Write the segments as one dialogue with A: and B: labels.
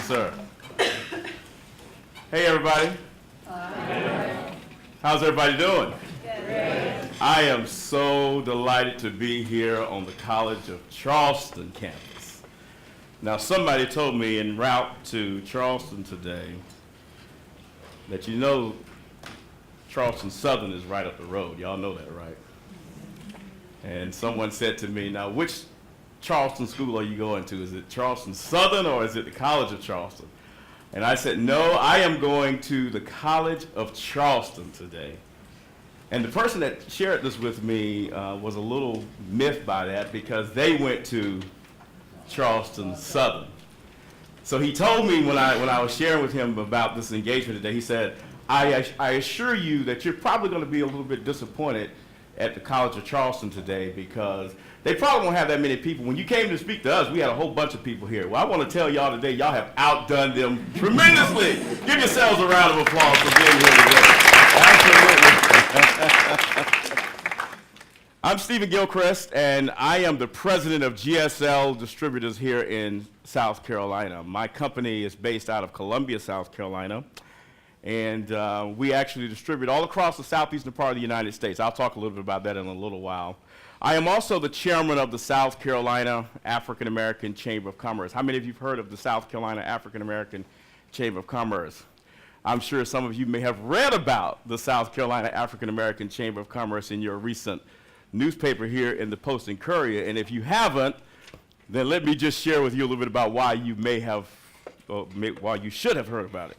A: sir. Hey, everybody. How's everybody doing? Great. I am so delighted to be here on the College of Charleston campus. Now, somebody told me en route to Charleston today that you know Charleston Southern is right up the road. Y'all know that, right? And someone said to me, now, which Charleston school are you going to? Is it Charleston Southern or is it the College of Charleston? And I said, no, I am going to the College of Charleston today. And the person that shared this with me was a little miffed by that because they went to Charleston Southern. So he told me when I was sharing with him about this engagement today, he said, I assure you that you're probably going to be a little bit disappointed at the College of Charleston today because they probably won't have that many people. When you came to speak to us, we had a whole bunch of people here. Well, I want to tell y'all today, y'all have outdone them tremendously. Give yourselves a round of applause for being here today. Absolutely. I'm Stephen Gilchrist, and I am the president of GSL Distributors here in South Carolina. My company is based out of Columbia, South Carolina, and we actually distribute all across the southeastern part of the United States. I'll talk a little bit about that in a little while. I am also the chairman of the South Carolina African American Chamber of Commerce. How many of you have heard of the South Carolina African American Chamber of Commerce? I'm sure some of you may have read about the South Carolina African American Chamber of Commerce in your recent newspaper here in the Post and Courier. And if you haven't, then let me just share with you a little bit about why you may have, or why you should have heard about it.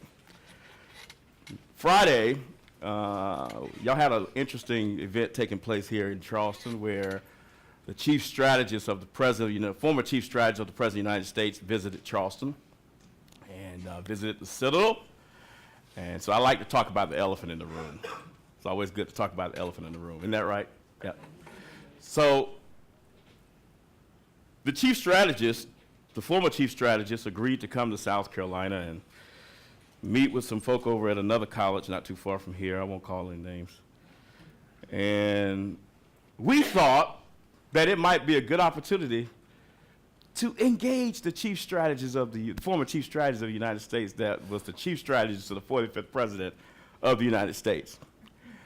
A: Friday, y'all had an interesting event taking place here in Charleston where the chief strategist of the president, former chief strategist of the president of the United States visited Charleston and visited the Citadel. And so I like to talk about the elephant in the room. It's always good to talk about the elephant in the room. Isn't that right? Yeah. So the chief strategist, the former chief strategist, agreed to come to South Carolina and meet with some folk over at another college not too far from here. I won't call any names. And we thought that it might be a good opportunity to engage the chief strategist of the former chief strategist of the United States that was the chief strategist of the 45th president of the United States.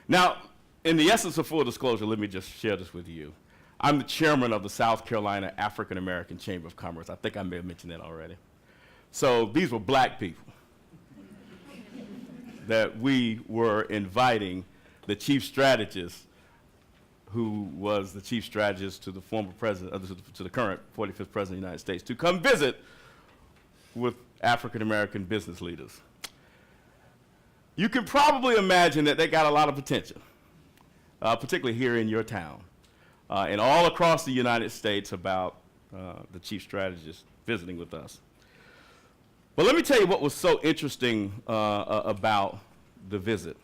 A: Now, in the essence of full disclosure, let me just share this with you. I'm the chairman of the South Carolina African American Chamber of Commerce. I think I may have mentioned that already. So these were black people that we were inviting the chief strategist who was the chief strategist to the former president, to the current 45th president of the United States, to come visit with African American business leaders. You can probably imagine that they got a lot of attention, particularly here in your town, and all across the United States about the chief strategist visiting with us. But let me tell you what was so interesting about the visit.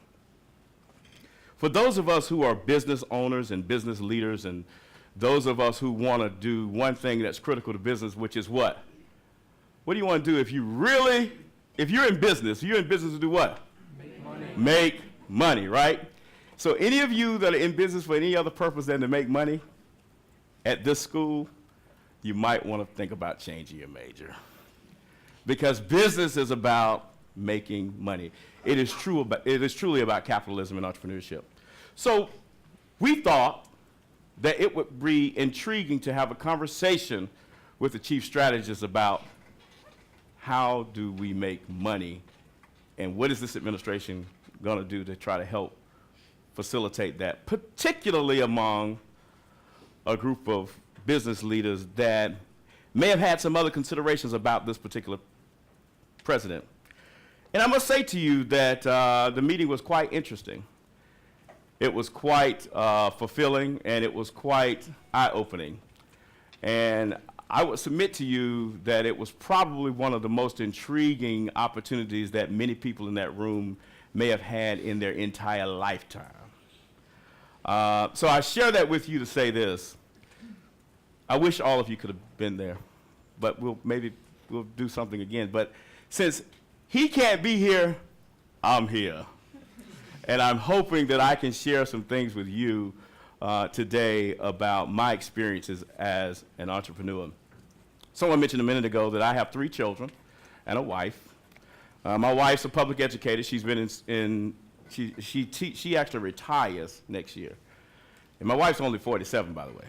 A: For those of us who are business owners and business leaders, and those of us who want to do one thing that's critical to business, which is what? What do you want to do if you're in business? You're in business to do what?
B: Make money.
A: Make money, right? So any of you that are in business for any other purpose than to make money at this school, you might want to think about changing your major. Because business is about making money. It is truly about capitalism and entrepreneurship. So we thought that it would be intriguing to have a conversation with the chief strategist about how do we make money and what is this administration going to do to try to help facilitate that, particularly among a group of business leaders that may have had some other considerations about this particular president. And I must say to you that the meeting was quite interesting. It was quite fulfilling, and it was quite eye-opening. And I would submit to you that it was probably one of the most intriguing opportunities that many people in that room may have had in their entire lifetime. So I share that with you to say this. I wish all of you could have been there, but we'll do something again. But since he can't be here, I'm here. And I'm hoping that I can share some things with you today about my experiences as an entrepreneur. Someone mentioned a minute ago that I have 3 children, and a wife. My wife's a public educator. She's been she actually retires next year. And my wife's only 47, by the way.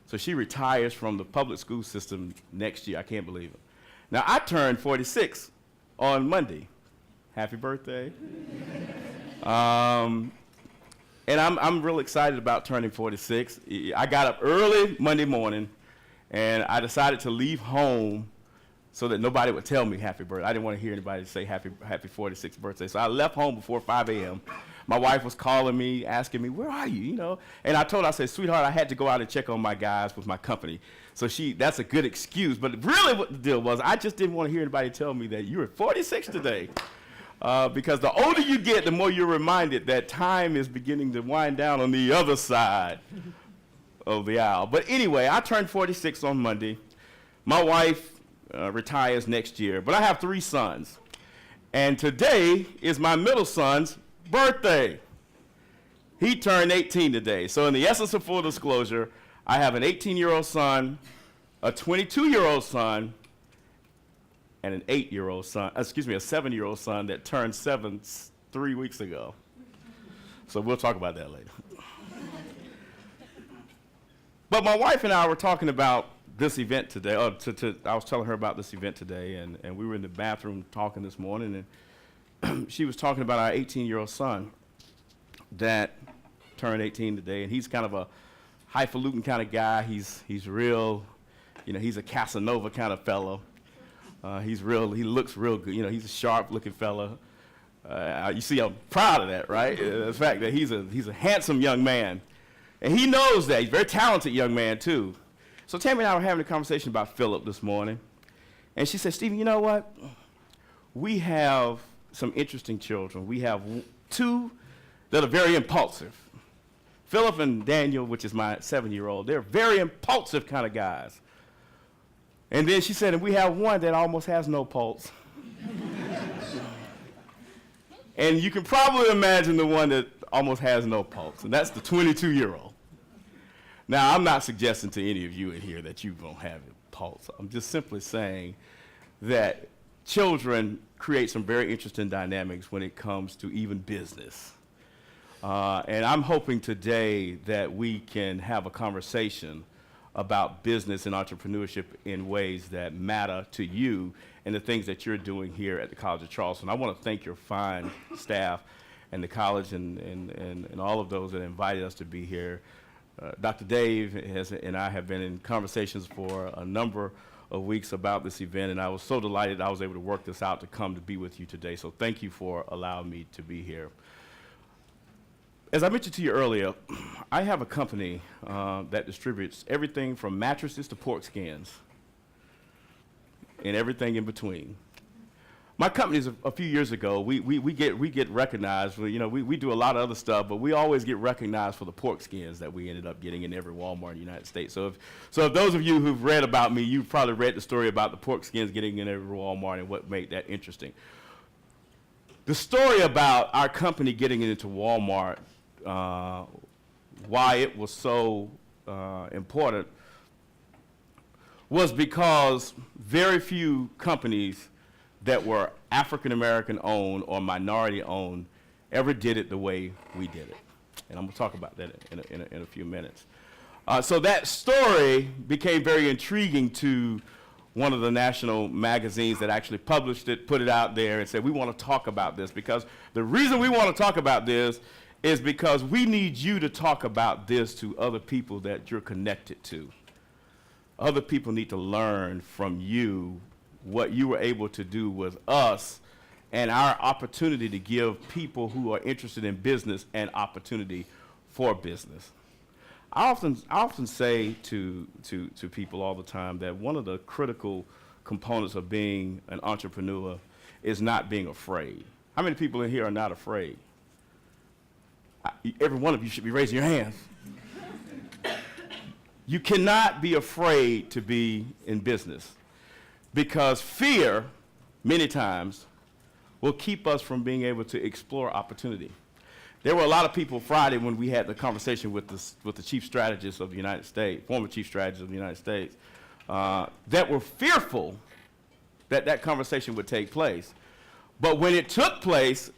A: So she retires from the public school system next year. I can't believe it. Now, I turned 46 on Monday. Happy birthday. And I'm real excited about turning 46. I got up early Monday morning, and I decided to leave home so that nobody would tell me happy birthday. I didn't want to hear anybody say happy 46th birthday. So I left home before 5 a.m. My wife was calling me, asking me, where are you, you know? And I told her, I said, sweetheart, I had to go out and check on my guys with my company. So that's a good excuse. But really what the deal was, I just didn't want to hear anybody tell me that you were 46 today. Because the older you get, the more you're reminded that time is beginning to wind down on the other side of the aisle. But anyway, I turned 46 on Monday. My wife retires next year, but I have 3 sons. And today is my middle son's birthday. He turned 18 today. So in the essence of full disclosure, I have an 18-year-old son, a 22-year-old son, and an 8-year-old son, a 7-year-old son that turned 7 3 weeks ago. So we'll talk about that later. But my wife and I were talking about this event today, I was telling her about this event today, and we were in the bathroom talking this morning, and she was talking about our 18-year-old son that turned 18 today, and he's kind of a highfalutin kind of guy. He's real, you know, he's a Casanova kind of fellow. He looks real good. You know, he's a sharp-looking fellow. You see, I'm proud of that, right? The fact that he's a handsome young man, and he knows that. He's a very talented young man, too. So Tammy and I were having a conversation about Philip this morning, and she said, Stephen, you know what? We have some interesting children. We have 2 that are very impulsive. Philip and Daniel, which is my 7-year-old, they're very impulsive kind of guys. And then she said, and we have 1 that almost has no pulse. And you can probably imagine the one that almost has no pulse, and that's the 22-year-old. Now, I'm not suggesting to any of you in here that you don't have a pulse. I'm just simply saying that children create some very interesting dynamics when it comes to even business. And I'm hoping today that we can have a conversation about business and entrepreneurship in ways that matter to you and the things that you're doing here at the College of Charleston. I want to thank your fine staff and the college and all of those that invited us to be here. Dr. Dave and I have been in conversations for a number of weeks about this event, and I was so delighted I was able to work this out to come to be with you today. So thank you for allowing me to be here. As I mentioned to you earlier, I have a company that distributes everything from mattresses to pork skins and everything in between. My company, a few years ago, we get recognized. You know, we do a lot of other stuff, but we always get recognized for the pork skins that we ended up getting in every Walmart in the United States. So if those of you who've read about me, you've probably read the story about the pork skins getting in every Walmart and what made that interesting. The story about our company getting into Walmart, why it was so important, was because very few companies that were African American owned or minority owned ever did it the way we did it. And I'm going to talk about that in a few minutes. So that story became very intriguing to one of the national magazines that actually published it, put it out there and said, we want to talk about this, because the reason we want to talk about this is because we need you to talk about this to other people that you're connected to. Other people need to learn from you what you were able to do with us and our opportunity to give people who are interested in business an opportunity for business. I often say to people all the time that one of the critical components of being an entrepreneur is not being afraid. How many people in here are not afraid? Every one of you should be raising your hands. You cannot be afraid to be in business, because fear, many times, will keep us from being able to explore opportunity. There were a lot of people Friday when we had the conversation with the chief strategist of the United States, former chief strategist of the United States, that were fearful that that conversation would take place. But when it took place,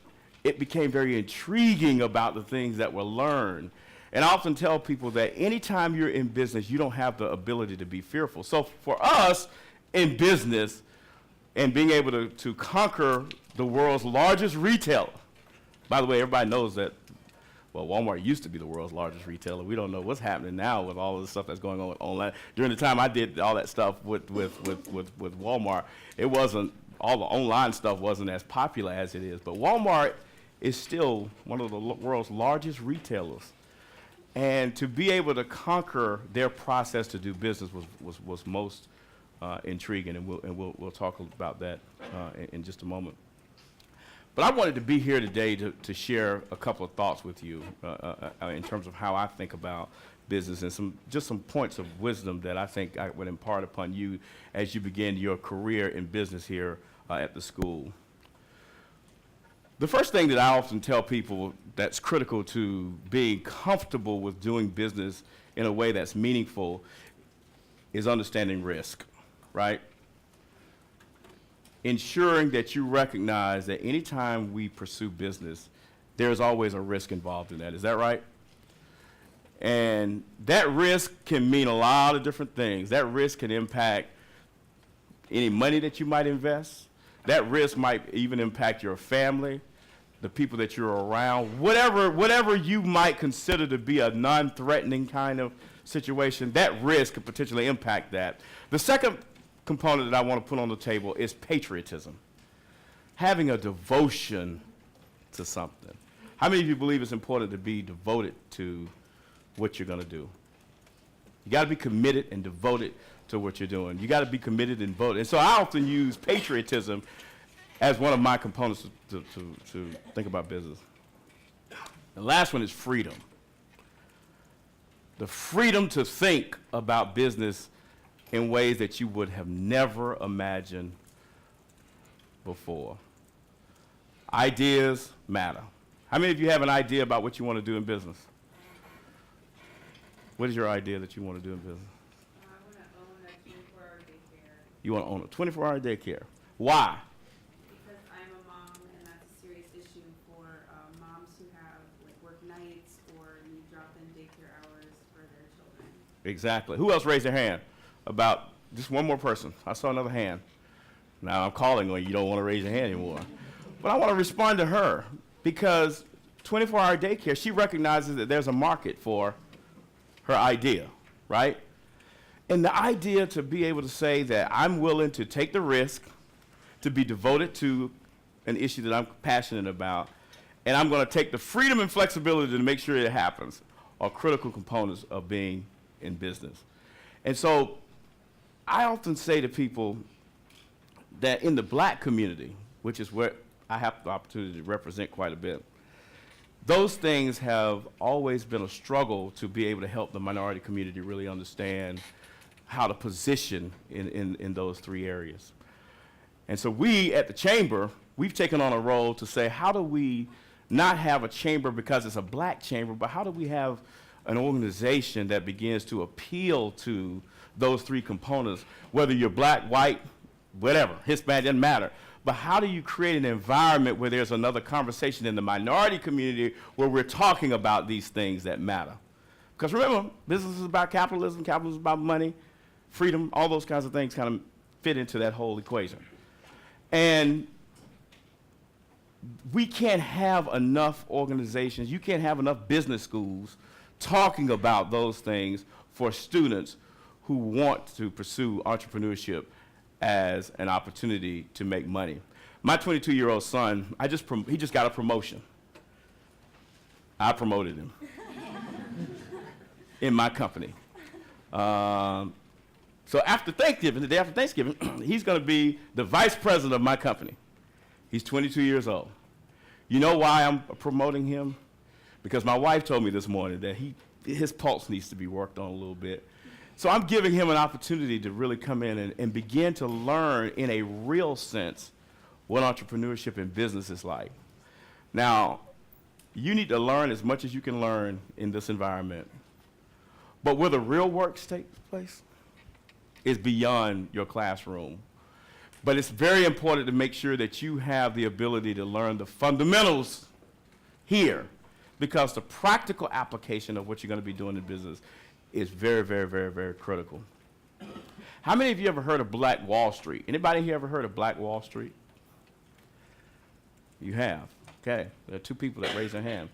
A: it became very intriguing about the things that were learned. And I often tell people that anytime you're in business, you don't have the ability to be fearful. So for us in business and being able to conquer the world's largest retailer, by the way, everybody knows that, well, Walmart used to be the world's largest retailer. We don't know what's happening now with all of the stuff that's going on online. During the time I did all that stuff with Walmart, it wasn't, all the online stuff wasn't as popular as it is. But Walmart is still one of the world's largest retailers. And to be able to conquer their process to do business was most intriguing, and we'll talk about that in just a moment. But I wanted to be here today to share a couple of thoughts with you in terms of how I think about business and just some points of wisdom that I think I would impart upon you as you begin your career in business here at the school. The first thing that I often tell people that's critical to being comfortable with doing business in a way that's meaningful is understanding risk, right? Ensuring that you recognize that anytime we pursue business, there's always a risk involved in that. Is that right? And that risk can mean a lot of different things. That risk can impact any money that you might invest. That risk might even impact your family, the people that you're around, whatever you might consider to be a non-threatening kind of situation, that risk could potentially impact that. The second component that I want to put on the table is patriotism. Having a devotion to something. How many of you believe it's important to be devoted to what you're going to do? You got to be committed and devoted to what you're doing. You got to be committed and devoted. And so I often use patriotism as one of my components to think about business. The last one is freedom. The freedom to think about business in ways that you would have never imagined before. Ideas matter. How many of you have an idea about what you want to do in business? What is your idea that you want to do in business?
B: I want to own a 24-hour daycare.
A: You want to own a 24-hour daycare. Why?
B: Because I'm a mom, and that's a serious issue for moms who have work nights or need drop-in daycare hours for their children.
A: Exactly. Who else raised their hand? About just one more person. I saw another hand. Now I'm calling on you. You don't want to raise your hand anymore. But I want to respond to her because 24-hour daycare, she recognizes that there's a market for her idea, right? And the idea to be able to say that I'm willing to take the risk, to be devoted to an issue that I'm passionate about, and I'm going to take the freedom and flexibility to make sure it happens are critical components of being in business. And so I often say to people that in the black community, which is where I have the opportunity to represent quite a bit, those things have always been a struggle to be able to help the minority community really understand how to position in those three areas. And so we at the chamber, we've taken on a role to say, how do we not have a chamber because it's a black chamber, but how do we have an organization that begins to appeal to those three components, whether you're black, white, whatever, Hispanic, doesn't matter. But how do you create an environment where there's another conversation in the minority community where we're talking about these things that matter? Because remember, business is about capitalism is about money, freedom, all those kinds of things kind of fit into that whole equation. And we can't have enough organizations, you can't have enough business schools talking about those things for students who want to pursue entrepreneurship as an opportunity to make money. My 22-year-old son, he just got a promotion. I promoted him in my company. So after Thanksgiving, the day after Thanksgiving, he's going to be the vice president of my company. He's 22 years old. You know why I'm promoting him? Because my wife told me this morning that his pulse needs to be worked on a little bit. So I'm giving him an opportunity to really come in and begin to learn in a real sense what entrepreneurship and business is like. Now, you need to learn as much as you can learn in this environment. But where the real work takes place is beyond your classroom. But it's very important to make sure that you have the ability to learn the fundamentals here, because the practical application of what you're going to be doing in business is very, very, very, very critical. How many of you ever heard of Black Wall Street? Anybody here ever heard of Black Wall Street? You have. Okay. There are two people that raised their hand.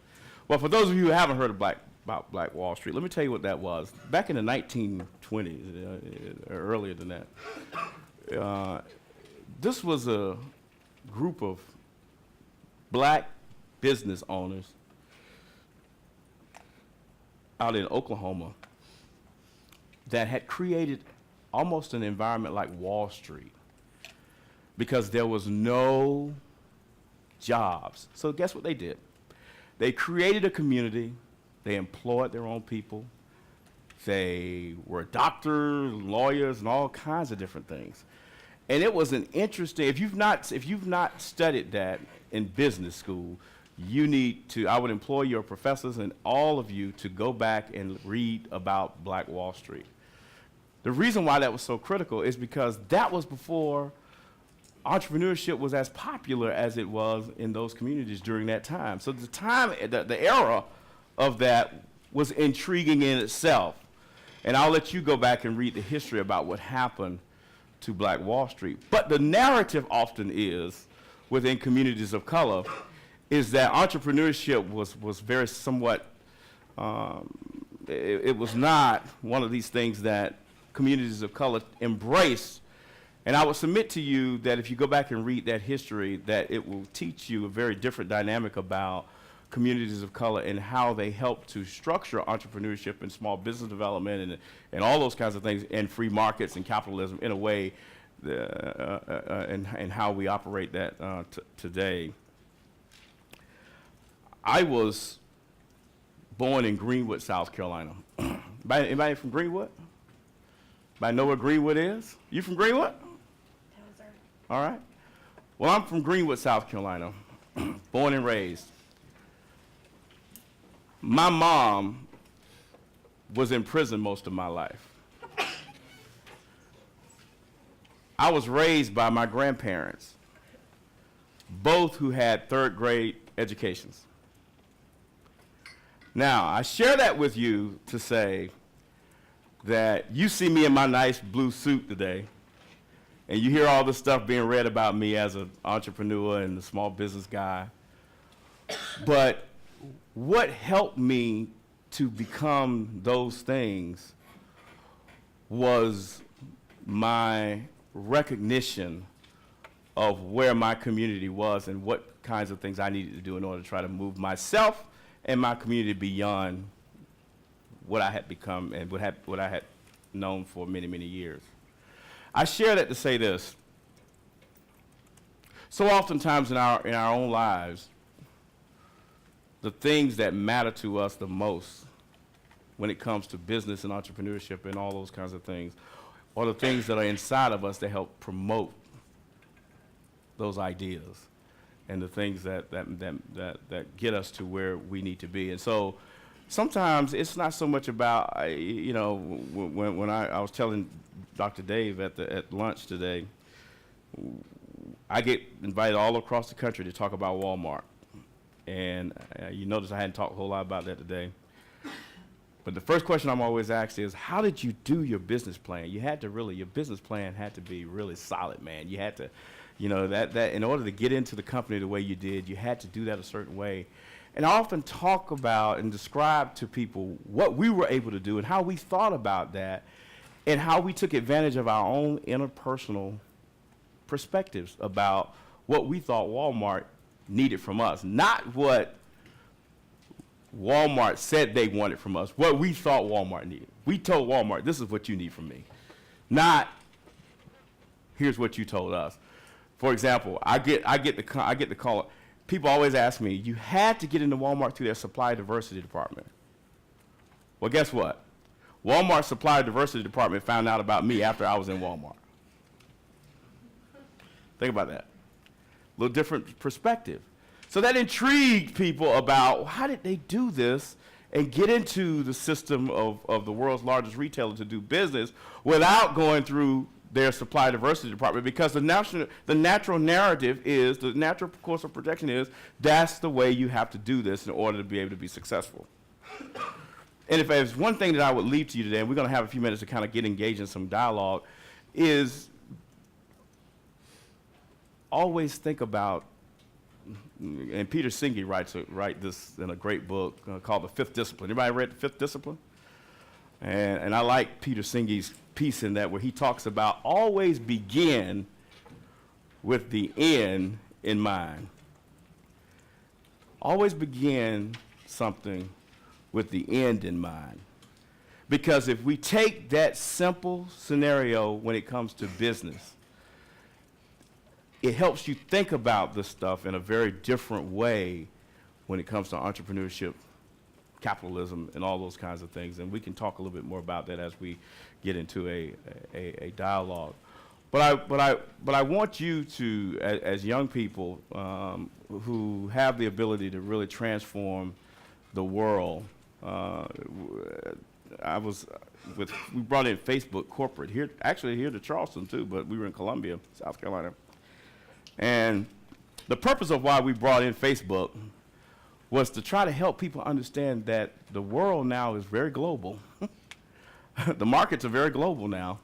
A: Well, for those of you who haven't heard about Black Wall Street, let me tell you what that was. Back in the 1920s, earlier than that, this was a group of black business owners out in Oklahoma that had created almost an environment like Wall Street because there was no jobs. So guess what they did? They created a community. They employed their own people. They were doctors, lawyers, and all kinds of different things. And it was an interesting, if you've not studied that in business school, you need to, I would employ your professors and all of you to go back and read about Black Wall Street. The reason why that was so critical is because that was before entrepreneurship was as popular as it was in those communities during that time. So the era of that was intriguing in itself. And I'll let you go back and read the history about what happened to Black Wall Street. But the narrative often is, within communities of color, is that entrepreneurship was very somewhat, it was not one of these things that communities of color embraced. And I would submit to you that if you go back and read that history, that it will teach you a very different dynamic about communities of color and how they help to structure entrepreneurship and small business development and all those kinds of things, and free markets and capitalism in a way, and how we operate that today. I was born in Greenwood, South Carolina. Anybody from Greenwood? Anybody know where Greenwood is? You from Greenwood?
B: No, sir.
A: All right. Well, I'm from Greenwood, South Carolina, born and raised. My mom was in prison most of my life. I was raised by my grandparents, both who had third-grade educations. Now, I share that with you to say that you see me in my nice blue suit today, and you hear all the stuff being read about me as an entrepreneur and a small business guy. But what helped me to become those things was my recognition of where my community was and what kinds of things I needed to do in order to try to move myself and my community beyond what I had become and what I had known for many, many years. I share that to say this. So oftentimes in our own lives, the things that matter to us the most when it comes to business and entrepreneurship and all those kinds of things are the things that are inside of us that help promote those ideas and the things that get us to where we need to be. And so sometimes it's not so much about, when I was telling Dr. Dave at lunch today, I get invited all across the country to talk about Walmart. And you notice I hadn't talked a whole lot about that today. But the first question I'm always asked is, how did you do your business plan? Your business plan had to be really solid, man. You had to, that in order to get into the company the way you did, you had to do that a certain way. And I often talk about and describe to people what we were able to do and how we thought about that and how we took advantage of our own interpersonal perspectives about what we thought Walmart needed from us, not what Walmart said they wanted from us, what we thought Walmart needed. We told Walmart, this is what you need from me, not here's what you told us. For example, I get the call. People always ask me, you had to get into Walmart through their supply diversity department. Well, guess what? Walmart's supply diversity department found out about me after I was in Walmart. Think about that. A little different perspective. So that intrigued people about how did they do this and get into the system of the world's largest retailer to do business without going through their supply diversity department, because the natural narrative is, the natural course of projection is, that's the way you have to do this in order to be able to be successful. And if there's one thing that I would leave to you today, and we're going to have a few minutes to kind of get engaged in some dialogue, is always think about, and Peter Senge write this in a great book called The Fifth Discipline. Anybody read The Fifth Discipline? And I like Peter Senge's piece in that, where he talks about always begin with the end in mind. Always begin something with the end in mind. Because if we take that simple scenario when it comes to business, it helps you think about this stuff in a very different way when it comes to entrepreneurship, capitalism, and all those kinds of things. And we can talk a little bit more about that as we get into a dialogue. But I want you to, as young people who have the ability to really transform the world, we brought in Facebook corporate here, actually here to Charleston too, but we were in Columbia, South Carolina. And the purpose of why we brought in Facebook was to try to help people understand that the world now is very global. The markets are very global now.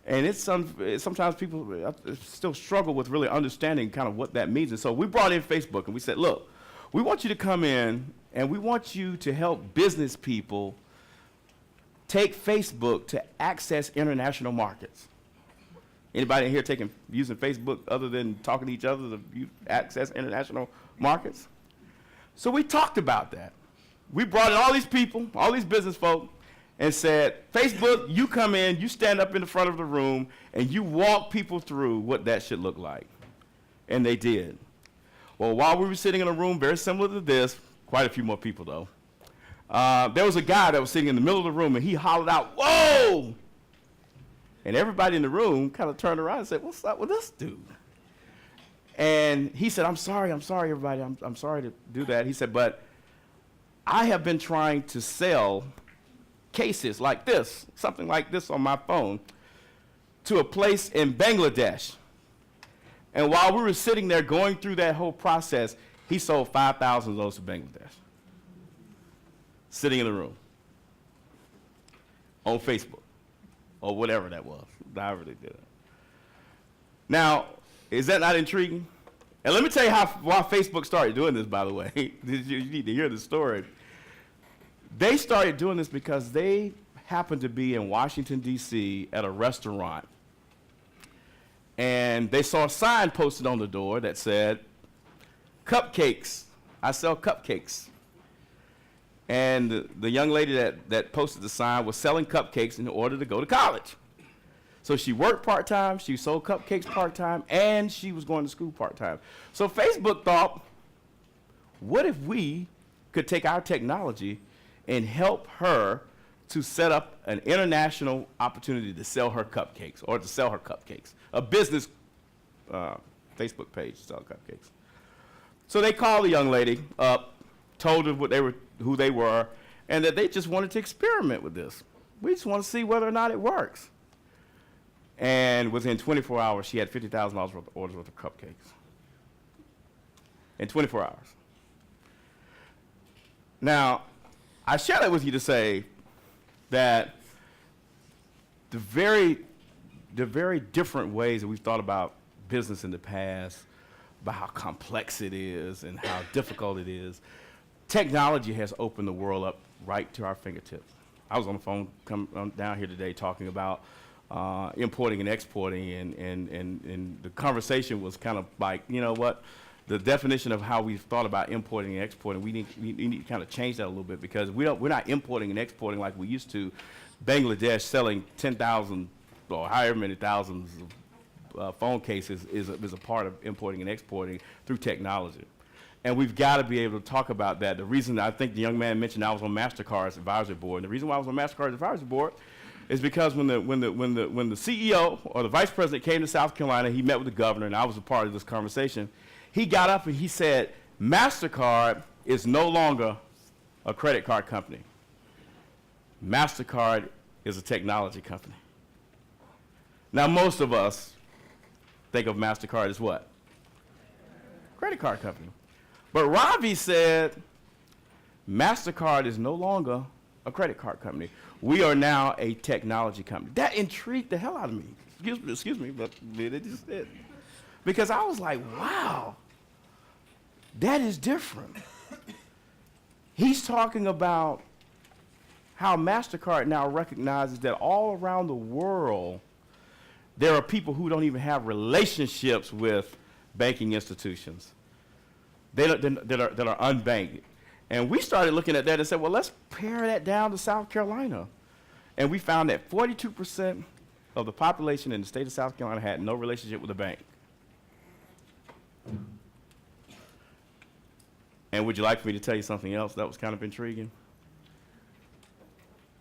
A: And sometimes people still struggle with really understanding kind of what that means. And so we brought in Facebook and we said, look, we want you to come in and we want you to help business people take Facebook to access international markets. Anybody in here using Facebook other than talking to each other to access international markets? So we talked about that. We brought in all these people, all these business folk, and said, Facebook, you come in, you stand up in the front of the room, and you walk people through what that should look like. And they did. Well, while we were sitting in a room very similar to this, quite a few more people though, there was a guy that was sitting in the middle of the room, and he hollered out, "Whoa!" And everybody in the room kind of turned around and said, "What's up with this dude?" And he said, I'm sorry, everybody. I'm sorry to do that. He said, but I have been trying to sell cases like this, something like this on my phone, to a place in Bangladesh. And while we were sitting there going through that whole process, he sold 5,000 of those to Bangladesh, sitting in the room, on Facebook, or whatever that was, however they did it. Now, is that not intriguing? And let me tell you why Facebook started doing this, by the way. You need to hear the story. They started doing this because they happened to be in Washington, D.C. at a restaurant. And they saw a sign posted on the door that said, "Cupcakes. I sell cupcakes." And the young lady that posted the sign was selling cupcakes in order to go to college. So she worked part-time, she sold cupcakes part-time, and she was going to school part-time. So Facebook thought, what if we could take our technology and help her to set up an international opportunity to sell her cupcakes, or to sell her cupcakes, a business Facebook page to sell cupcakes. So they called the young lady up, told her who they were, and that they just wanted to experiment with this. We just want to see whether or not it works. And within 24 hours, she had $50,000 worth of orders worth of cupcakes. In 24 hours. Now, I share that with you to say that the very different ways that we've thought about business in the past, about how complex it is and how difficult it is, technology has opened the world up right to our fingertips. I was on the phone down here today talking about importing and exporting, and the conversation was kind of like, you know what, the definition of how we've thought about importing and exporting, we need to kind of change that a little bit, because we're not importing and exporting like we used to. Bangladesh selling 10,000 or however many thousands of phone cases is a part of importing and exporting through technology. And we've got to be able to talk about that. The reason I think the young man mentioned I was on MasterCard's advisory board, and the reason why I was on MasterCard's advisory board is because when the CEO or the vice president came to South Carolina, he met with the governor, and I was a part of this conversation. He got up and he said, MasterCard is no longer a credit card company. MasterCard is a technology company. Now, most of us think of MasterCard as what? Credit card company. But Ravi said MasterCard is no longer a credit card company. We are now a technology company. That intrigued the hell out of me. Excuse me, but it just did. Because I was like, wow, that is different. He's talking about how MasterCard now recognizes that all around the world, there are people who don't even have relationships with banking institutions that are unbanked. And we started looking at that and said, well, let's pare that down to South Carolina. And we found that 42% of the population in the state of South Carolina had no relationship with a bank. And would you like for me to tell you something else that was kind of intriguing?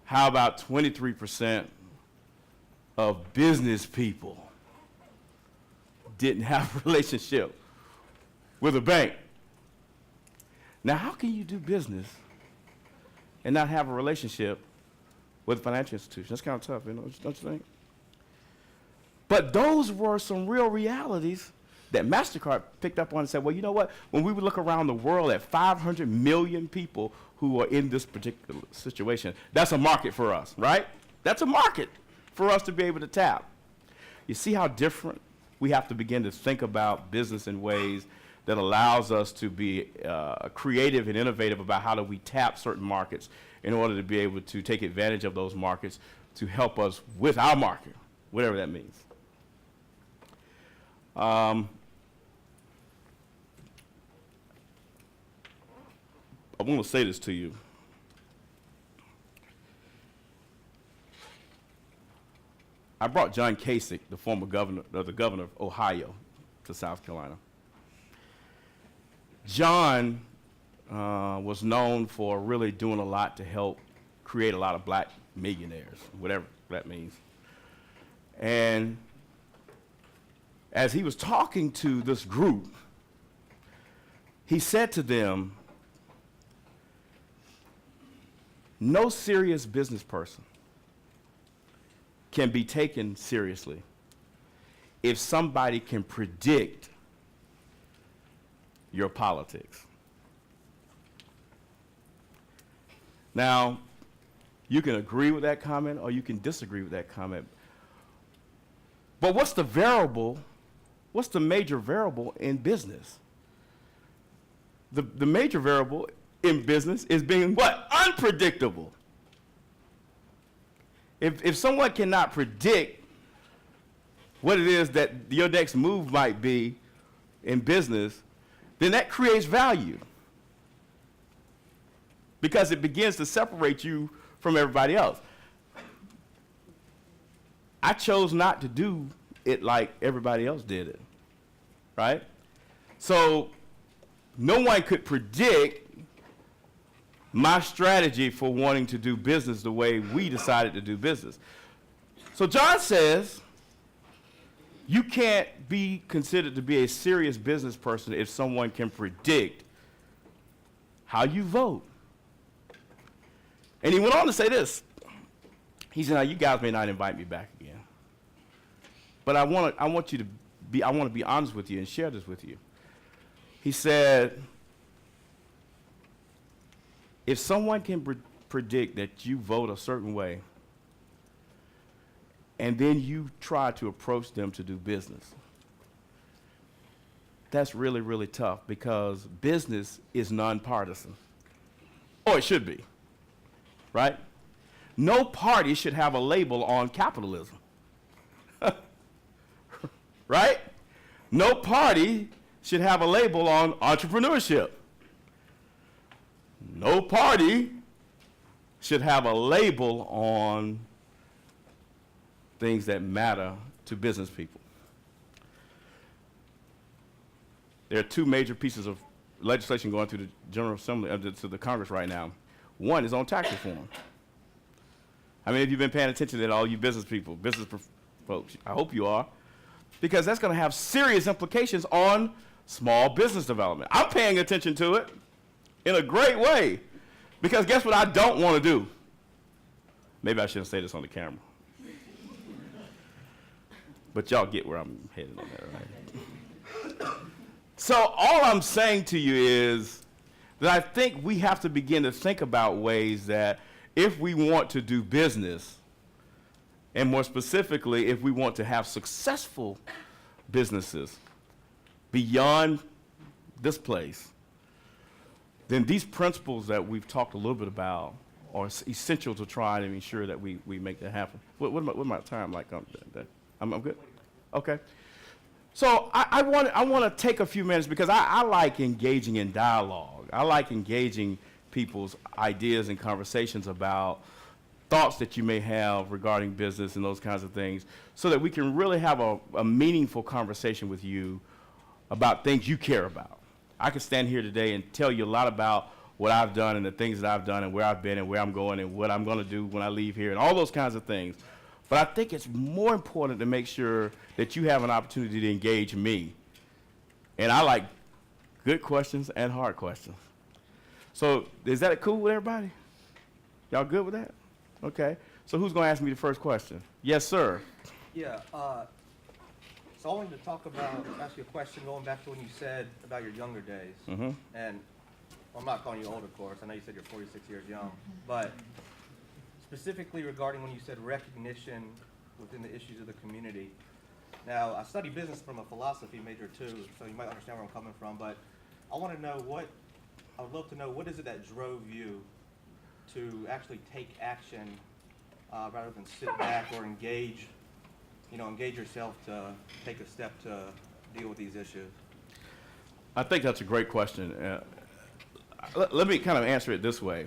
A: How about 23% of business people didn't have a relationship with a bank? Now, how can you do business and not have a relationship with a financial institution? That's kind of tough, don't you think? But those were some real realities that MasterCard picked up on and said, well, you know what? When we would look around the world at 500 million people who are in this particular situation, that's a market for us, right? That's a market for us to be able to tap. You see how different we have to begin to think about business in ways that allows us to be creative and innovative about how do we tap certain markets in order to be able to take advantage of those markets to help us with our market, whatever that means. I want to say this to you. I brought John Kasich, the former governor of Ohio, to South Carolina. John was known for really doing a lot to help create a lot of black millionaires, whatever that means. And as he was talking to this group, he said to them, no serious business person can be taken seriously if somebody can predict your politics. Now, you can agree with that comment or you can disagree with that comment. But what's the variable? What's the major variable in business? The major variable in business is being what? Unpredictable. If someone cannot predict what it is that your next move might be in business, then that creates value because it begins to separate you from everybody else. I chose not to do it like everybody else did it, right? So no one could predict my strategy for wanting to do business the way we decided to do business. So John says, you can't be considered to be a serious business person if someone can predict how you vote. And he went on to say this. He said, now you guys may not invite me back again, but I want to be honest with you and share this with you. He said, if someone can predict that you vote a certain way, and then you try to approach them to do business, that's really, really tough because business is nonpartisan. Or it should be, right? No party should have a label on capitalism, right? No party should have a label on entrepreneurship. No party should have a label on things that matter to business people. There are two major pieces of legislation going through the General Assembly, to the Congress right now. One is on tax reform. How many of you have been paying attention to that, all you business people, folks? I hope you are, because that's going to have serious implications on small business development. I'm paying attention to it in a great way, because guess what I don't want to do? Maybe I shouldn't say this on the camera. But y'all get where I'm headed on that, right? So all I'm saying to you is that I think we have to begin to think about ways that if we want to do business, and more specifically, if we want to have successful businesses beyond this place, then these principles that we've talked a little bit about are essential to try to ensure that we make that happen. What my time like? I'm good? Okay. So I want to take a few minutes because I like engaging in dialogue. I like engaging people's ideas and conversations about thoughts that you may have regarding business and those kinds of things so that we can really have a meaningful conversation with you about things you care about. I can stand here today and tell you a lot about what I've done and the things that I've done and where I've been and where I'm going and what I'm going to do when I leave here and all those kinds of things. But I think it's more important to make sure that you have an opportunity to engage me. And I like good questions and hard questions. So is that cool with everybody? Y'all good with that? Okay. So who's going to ask me the first question? Yes, sir.
C: Yeah. So I wanted to ask you a question going back to when you said about your younger days.
A: Mm-hmm.
C: And I'm not calling you old, of course. I know you said you're 46 years young. But specifically regarding when you said recognition within the issues of the community. Now, I study business from a philosophy major too, so you might understand where I'm coming from. But I want to know I would love to know what is it that drove you to actually take action rather than sit back or engage yourself to take a step to deal with these issues?
A: I think that's a great question. Let me kind of answer it this way.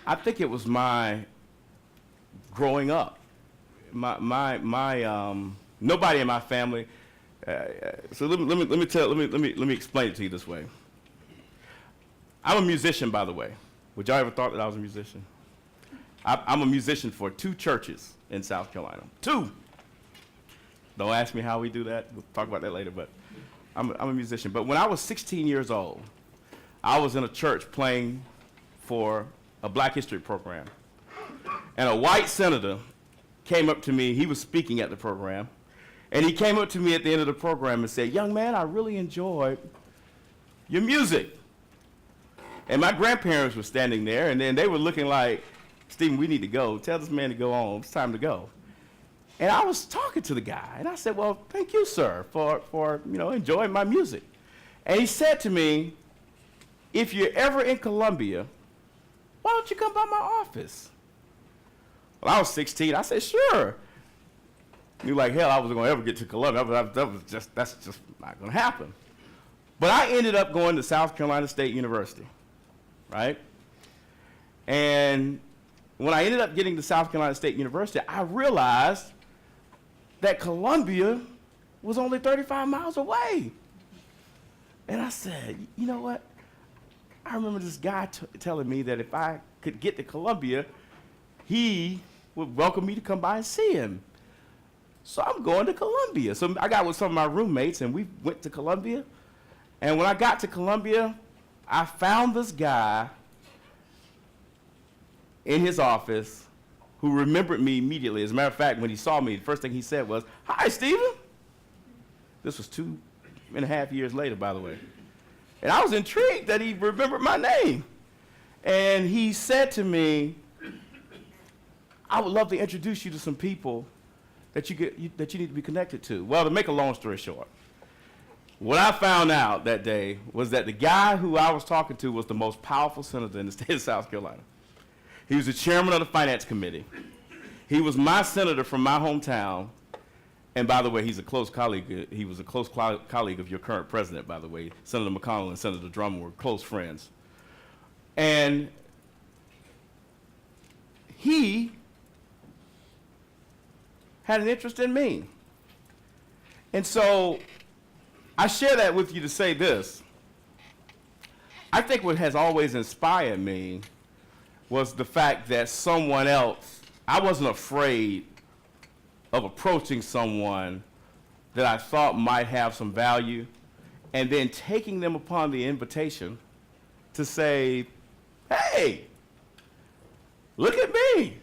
A: I think it was my growing up. Nobody in my family. So let me explain it to you this way. I'm a musician, by the way. Would y'all ever thought that I was a musician? I'm a musician for 2 churches in South Carolina. 2. Don't ask me how we do that. We'll talk about that later. But I'm a musician. But when I was 16 years old, I was in a church playing for a Black History program. And a white senator came up to me. He was speaking at the program. And he came up to me at the end of the program and said, "Young man, I really enjoyed your music." And my grandparents were standing there, and then they were looking like, "Stephen, we need to go. Tell this man to go on. It's time to go." And I was talking to the guy, and I said, "Well, thank you, sir, for enjoying my music." And he said to me, "If you're ever in Columbia, why don't you come by my office?" Well, I was 16. I said, "Sure." Knew like hell I wasn't going to ever get to Columbia. That's just not going to happen. But I ended up going to South Carolina State University, right? And when I ended up getting to South Carolina State University, I realized that Columbia was only 35 miles away. And I said, you know what? I remember this guy telling me that if I could get to Columbia, he would welcome me to come by and see him. So I'm going to Columbia. So I got with some of my roommates, and we went to Columbia. And when I got to Columbia, I found this guy in his office who remembered me immediately. As a matter of fact, when he saw me, the first thing he said was, "Hi, Stephen." This was 2.5 years later, by the way. And I was intrigued that he remembered my name. And he said to me, "I would love to introduce you to some people that you need to be connected to." Well, to make a long story short, what I found out that day was that the guy who I was talking to was the most powerful senator in the state of South Carolina. He was the chairman of the finance committee. He was my senator from my hometown. And by the way, he's a close colleague. He was a close colleague of your current president, by the way. Senator McConnell and Senator Drummond were close friends. And he had an interest in me. And so I share that with you to say this. I think what has always inspired me was the fact that someone else, I wasn't afraid of approaching someone that I thought might have some value and then taking them upon the invitation to say, "Hey, look at me.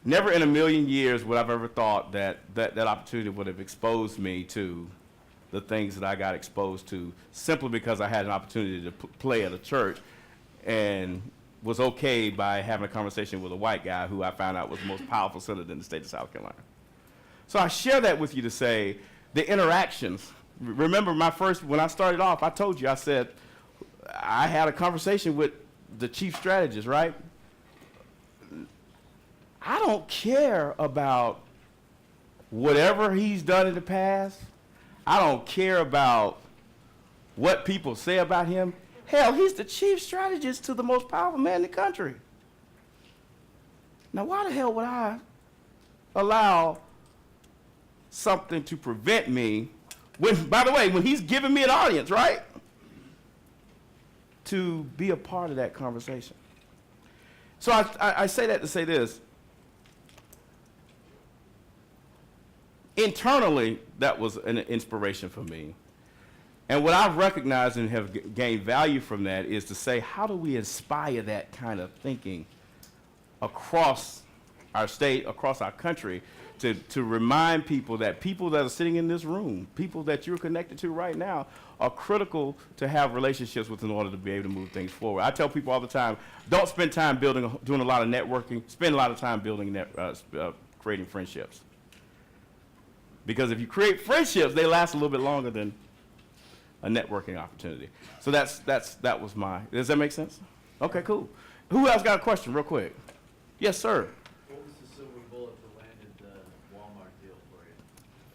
A: Never in a million years would I've ever thought that opportunity would have exposed me to the things that I got exposed to simply because I had an opportunity to play at a church and was okay by having a conversation with a white guy who I found out was the most powerful senator in the state of South Carolina. So I share that with you to say the interactions. Remember when I started off, I told you, I said, I had a conversation with the chief strategist, right? I don't care about whatever he's done in the past. I don't care about what people say about him. Hell, he's the chief strategist to the most powerful man in the country. Now, why the hell would I allow something to prevent me when, by the way, when he's giving me an audience, right? To be a part of that conversation. So I say that to say this. Internally, that was an inspiration for me. And what I've recognized and have gained value from that is to say, how do we inspire that kind of thinking across our state, across our country, to remind people that are sitting in this room, people that you're connected to right now, are critical to have relationships with in order to be able to move things forward. I tell people all the time, don't spend time doing a lot of networking, spend a lot of time building, creating friendships. Because if you create friendships, they last a little bit longer than a networking opportunity. So that was does that make sense? Okay, cool. Who else got a question real quick? Yes, sir.
D: What was the silver bullet that landed the Walmart deal for you?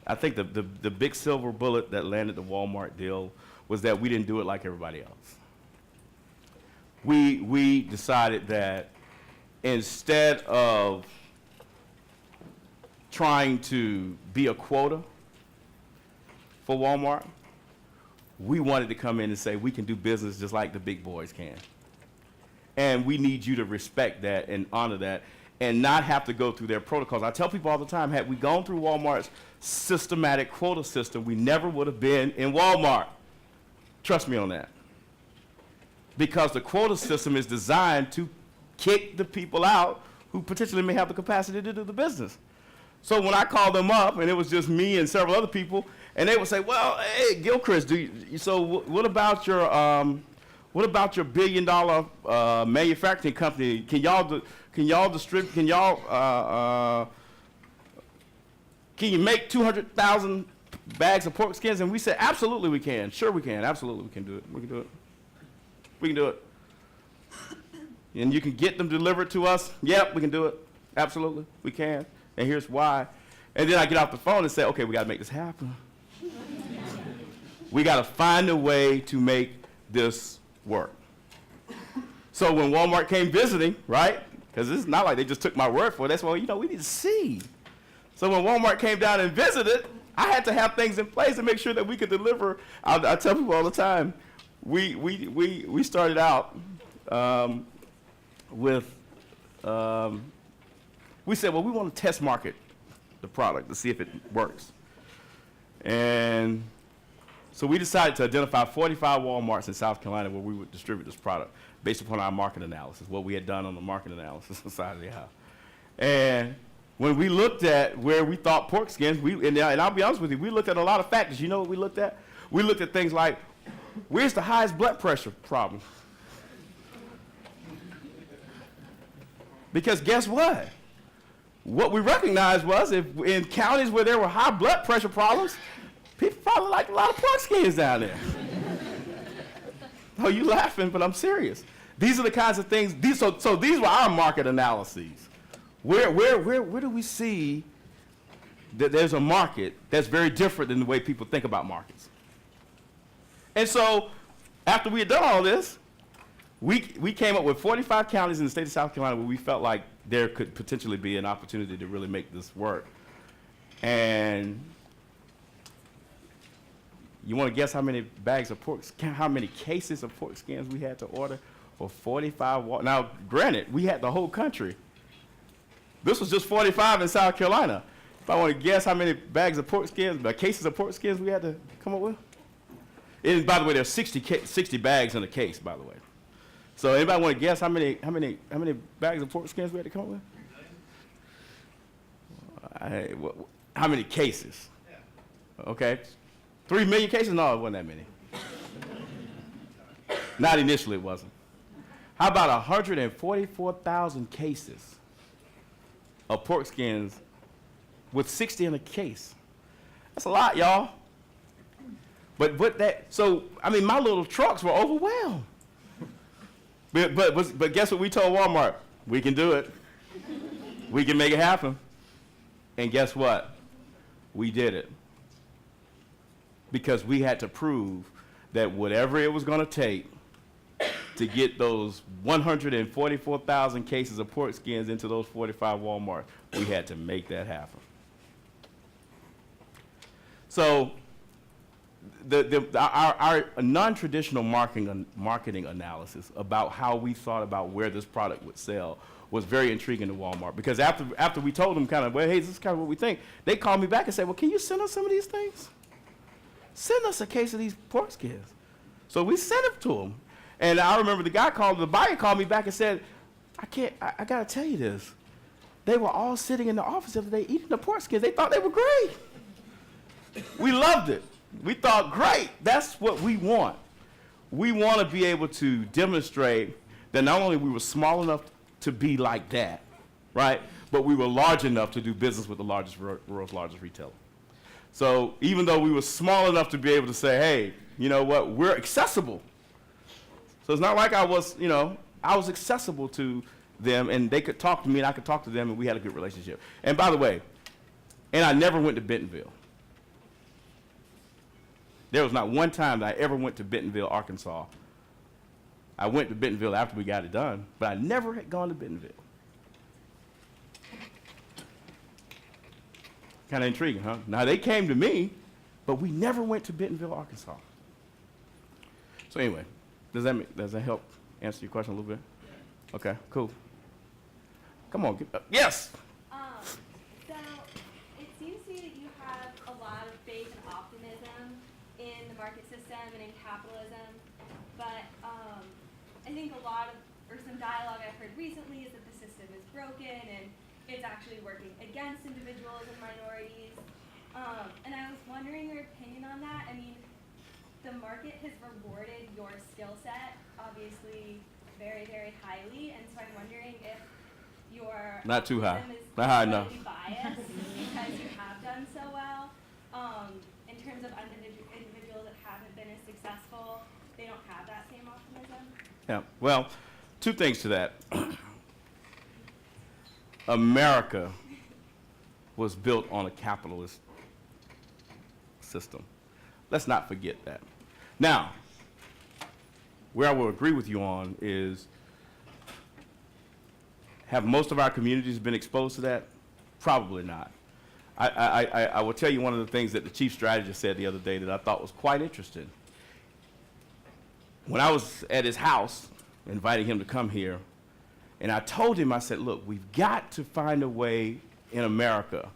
A: I think the big silver bullet that landed the Walmart deal was that we didn't do it like everybody else. We decided that instead of trying to be a quota for Walmart, we wanted to come in and say we can do business just like the big boys can. And we need you to respect that and honor that and not have to go through their protocols. I tell people all the time, had we gone through Walmart's systematic quota system, we never would have been in Walmart. Trust me on that. Because the quota system is designed to kick the people out who potentially may have the capacity to do the business. So when I called them up, and it was just me and several other people, and they would say, "Well, hey, Gilchrist, what about your $1 billion manufacturing company? Can you make 200,000 bags of pork skins?" And we said, "Absolutely, we can. Sure, we can. Absolutely, we can do it. We can do it. We can do it. And you can get them delivered to us. Yep, we can do it. Absolutely, we can. And here's why." And then I get off the phone and say, "Okay, we got to make this happen. We got to find a way to make this work." So when Walmart came visiting, right? Because it's not like they just took my word for it. That's why, we need to see. So when Walmart came down and visited, I had to have things in place to make sure that we could deliver. I tell people all the time, we started out with. We said, well, we want to test market the product to see if it works. And so we decided to identify 45 Walmarts in South Carolina where we would distribute this product based upon our market analysis, what we had done on the market analysis side of the house. And when we looked at where we thought pork skins, and I'll be honest with you, we looked at a lot of factors. You know what we looked at? We looked at things like, where's the highest blood pressure problem? Because guess what? What we recognized was if in counties where there were high blood pressure problems, people probably liked a lot of pork skins down there. Oh, you laughing, but I'm serious. These are the kinds of things, so these were our market analyses. Where do we see that there's a market that's very different than the way people think about markets? And so after we had done all this, we came up with 45 counties in the state of South Carolina where we felt like there could potentially be an opportunity to really make this work. And you want to guess how many bags of pork, how many cases of pork skins we had to order for 45? Now, granted, we had the whole country. This was just 45 in South Carolina. If I want to guess how many bags of pork skins, cases of pork skins we had to come up with? And by the way, there's 60 bags in a case, by the way. So anybody want to guess how many bags of pork skins we had to come up with? How many cases? Okay. 3 million cases? No, it wasn't that many. Not initially, it wasn't. How about 144,000 cases of pork skins with 60 in a case? That's a lot, y'all. But my little trucks were overwhelmed. But guess what we told Walmart? We can do it. We can make it happen. And guess what? We did it. Because we had to prove that whatever it was going to take to get those 144,000 cases of pork skins into those 45 Walmarts, we had to make that happen. So our non-traditional marketing analysis about how we thought about where this product would sell was very intriguing to Walmart, because after we told them kind of, well, hey, this is kind of what we think, they called me back and said, well, can you send us some of these things? Send us a case of these pork skins. So we sent it to them. And I remember the buyer called me back and said, I got to tell you this. They were all sitting in the office the other day eating the pork skins. They thought they were great. We loved it. We thought, great, that's what we want. We want to be able to demonstrate that not only we were small enough to be like that, right, but we were large enough to do business with the world's largest retailer. So even though we were small enough to be able to say, hey, you know what, we're accessible. So it's not like I was accessible to them, and they could talk to me and I could talk to them, and we had a good relationship. And by the way, I never went to Bentonville. There was not one time that I ever went to Bentonville, Arkansas. I went to Bentonville after we got it done, but I never had gone to Bentonville. Kind of intriguing, huh? Now, they came to me, but we never went to Bentonville, Arkansas. So anyway, does that help answer your question a little bit? Okay, cool. Come on. Yes?
E: So it seems to me that you have a lot of faith and optimism in the market system and in capitalism, but I think some dialogue I've heard recently is that the system is broken and it's actually working against individuals and minorities. And I was wondering your opinion on that. I mean, the market has rewarded your skill set, obviously, very, very highly, and so I'm wondering if your
A: not too high.
E: optimism is
A: Not high enough.
E: slightly biased because you have done so well. In terms of individuals that haven't been as successful, they don't have that same optimism.
A: Yeah, well, two things to that. America was built on a capitalist system. Let's not forget that. Now, where I will agree with you on is, have most of our communities been exposed to that? Probably not. I will tell you one of the things that the chief strategist said the other day that I thought was quite interesting. When I was at his house, inviting him to come here, and I told him, I said, look, we've got to find a way in America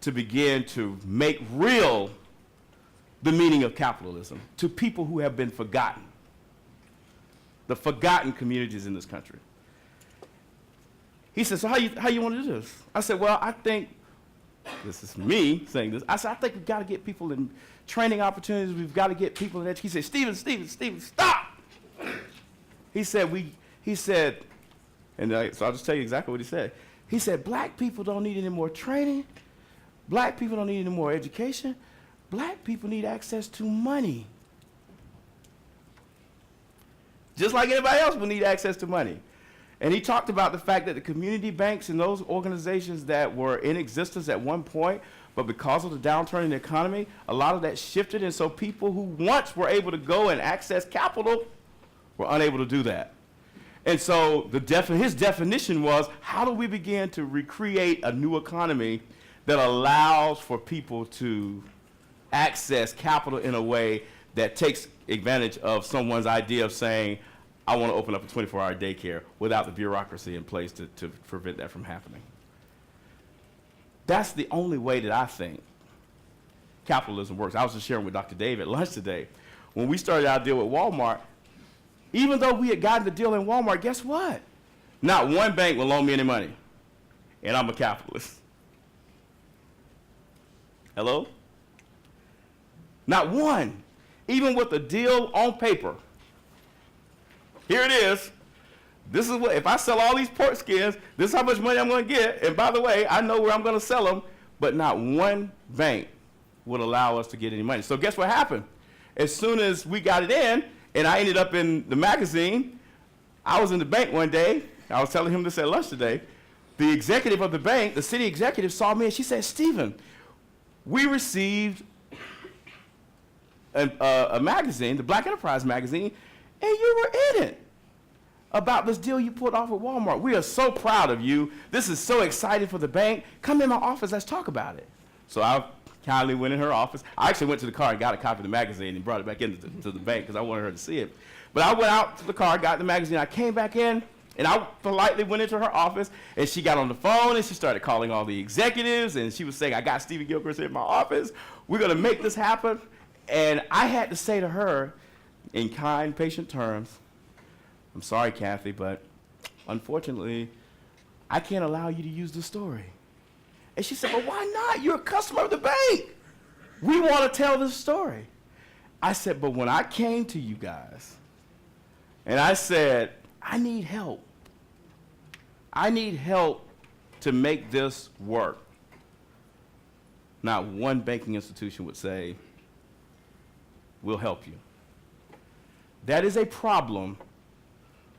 A: to begin to make real the meaning of capitalism to people who have been forgotten, the forgotten communities in this country. He said, so how you want to do this? I said, well, I think, this is me saying this, I said, I think we've got to get people in training opportunities, we've got to get people in education. He said, Stephen, stop! He said, so I'll just tell you exactly what he said. He said, black people don't need any more training, black people don't need any more education, black people need access to money. Just like anybody else will need access to money. And he talked about the fact that the community banks and those organizations that were in existence at one point, but because of the downturn in the economy, a lot of that shifted, and so people who once were able to go and access capital were unable to do that. And so his definition was, how do we begin to recreate a new economy that allows for people to access capital in a way that takes advantage of someone's idea of saying, I want to open up a 24-hour daycare without the bureaucracy in place to prevent that from happening. That's the only way that I think capitalism works. I was just sharing with Dr. Dave at lunch today. When we started our deal with Walmart, even though we had gotten the deal in Walmart, guess what? Not one bank will loan me any money, and I'm a capitalist. Hello? Not one. Even with a deal on paper. Here it is. This is what, if I sell all these pork skins, this is how much money I'm going to get. And by the way, I know where I'm going to sell them, but not one bank would allow us to get any money. So guess what happened? As soon as we got it in, and I ended up in the magazine, I was in the bank one day. I was telling him this at lunch today. The executive of the bank, the city executive, saw me and she said, Stephen, we received a magazine, the Black Enterprise magazine, and you were in it about this deal you put off with Walmart. We are so proud of you. This is so exciting for the bank. Come in my office, let's talk about it. So I kindly went in her office. I actually went to the car and got a copy of the magazine and brought it back into to the bank because I wanted her to see it. But I went out to the car, got the magazine, I came back in, and I politely went into her office, and she got on the phone, and she started calling all the executives, and she was saying, I got Stephen Gilchrist in my office. We're going to make this happen. And I had to say to her, in kind, patient terms, I'm sorry, Kathy, but unfortunately, I can't allow you to use the story. And she said, but why not? You're a customer of the bank. We want to tell this story. I said, but when I came to you guys, and I said, I need help. I need help to make this work. Not one banking institution would say, we'll help you. That is a problem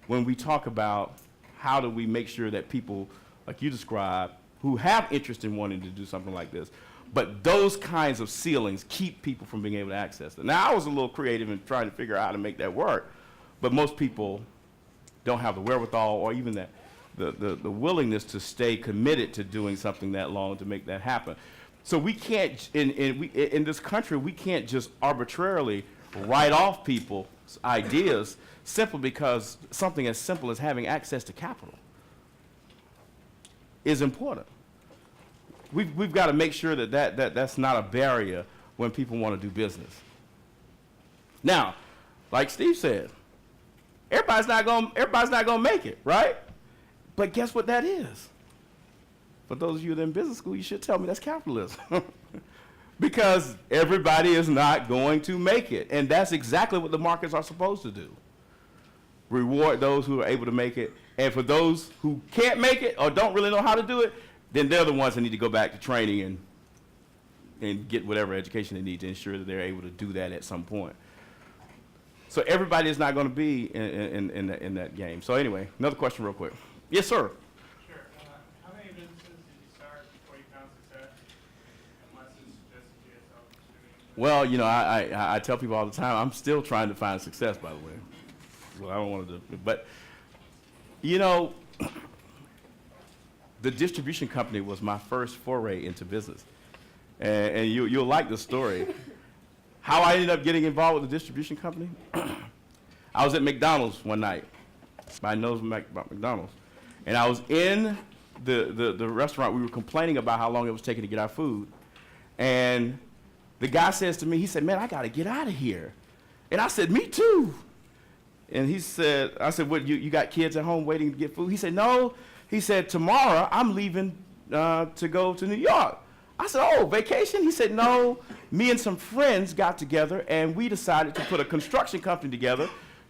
A: when we talk about how do we make sure that people, like you described, who have interest in wanting to do something like this, but those kinds of ceilings keep people from being able to access it. Now, I was a little creative in trying to figure out how to make that work, but most people don't have the wherewithal or even the willingness to stay committed to doing something that long to make that happen. So we can't, in this country, we can't just arbitrarily write off people's ideas simply because something as simple as having access to capital is important. We've got to make sure that's not a barrier when people want to do business. Now, like Steve said, everybody's not gonna make it, right? But guess what that is? For those of you that are in business school, you should tell me that's capitalism. Because everybody is not going to make it. And that's exactly what the markets are supposed to do. Reward those who are able to make it. And for those who can't make it or don't really know how to do it, then they're the ones that need to go back to training and get whatever education they need to ensure that they're able to do that at some point. So everybody is not going to be in that game. So anyway, another question real quick. Yes, sir.
F: Sure. How many businesses did you start before you found success? Unless it's just yourself doing.
A: Well, you know, I tell people all the time, I'm still trying to find success, by the way. Well, I don't want to do, but, you know, the distribution company was my first foray into business. And you'll like the story. How I ended up getting involved with the distribution company? I was at McDonald's one night. I know about McDonald's. And I was in the restaurant. We were complaining about how long it was taking to get our food. And the guy says to me, he said, man, I got to get out of here. And I said, me too. And he said, I said, what, you got kids at home waiting to get food? He said, no. He said, tomorrow I'm leaving to go to New York. I said, oh, vacation? He said, no. Me and some friends got together and we decided to put a construction company together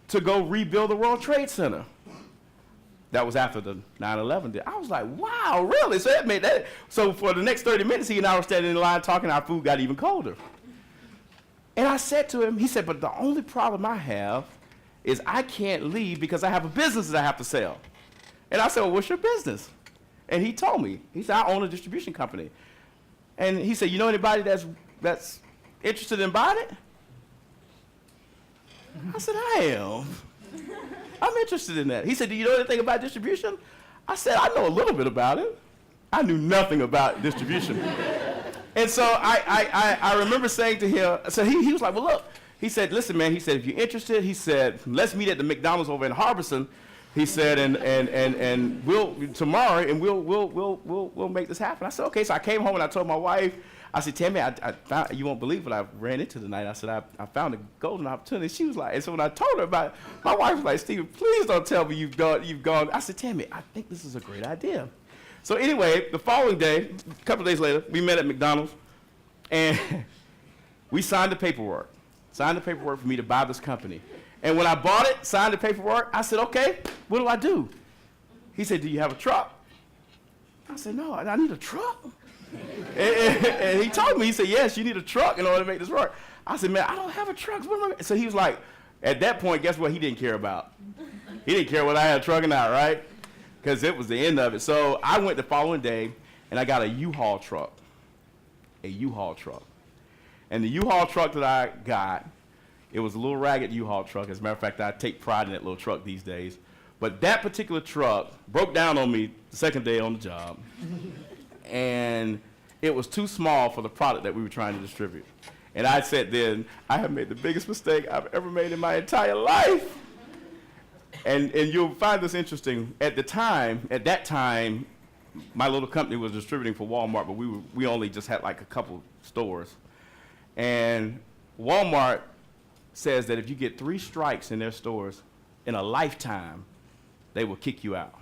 A: to go rebuild the World Trade Center. That was after the 9/11 deal. I was like, wow, really? So that made that. So for the next 30 minutes, he and I were standing in line talking, our food got even colder. And I said to him, he said, but the only problem I have is I can't leave because I have a business that I have to sell. And I said, well, what's your business? And he told me. He said, I own a distribution company. And he said, you know anybody that's interested in buying it? I said, I am. I'm interested in that. He said, do you know anything about distribution? I said, I know a little bit about it. I knew nothing about distribution. And so I remember saying to him, so he was like, well, look. He said, listen, man, he said, if you're interested, he said, let's meet at the McDonald's over in Harbison. He said, and we'll tomorrow, and we'll make this happen. I said, okay. So I came home and I told my wife, I said, Tammy, I found, you won't believe what I ran into tonight. I said, I found a golden opportunity. She was like, and so when I told her about it, my wife was like, Stephen, please don't tell me you've gone. I said, Tammy, I think this is a great idea. So anyway, the following day, a couple of days later, we met at McDonald's. And we signed the paperwork. Signed the paperwork for me to buy this company. And when I bought it, signed the paperwork, I said, okay, what do I do? He said, do you have a truck? I said, no, I need a truck. and he told me, he said, yes, you need a truck in order to make this work. I said, man, I don't have a truck. So he was like, at that point, guess what he didn't care about? He didn't care whether I had a truck or not, right? Because it was the end of it. So I went the following day, and I got a U-Haul truck. A U-Haul truck. And the U-Haul truck that I got, it was a little ragged U-Haul truck. As a matter of fact, I take pride in that little truck these days. But that particular truck broke down on me the second day on the job. And it was too small for the product that we were trying to distribute. And I said then, I have made the biggest mistake I've ever made in my entire life. And you'll find this interesting. At that time, my little company was distributing for Walmart, but we only just had like a couple stores. And Walmart says that if you get 3 strikes in their stores in a lifetime, they will kick you out.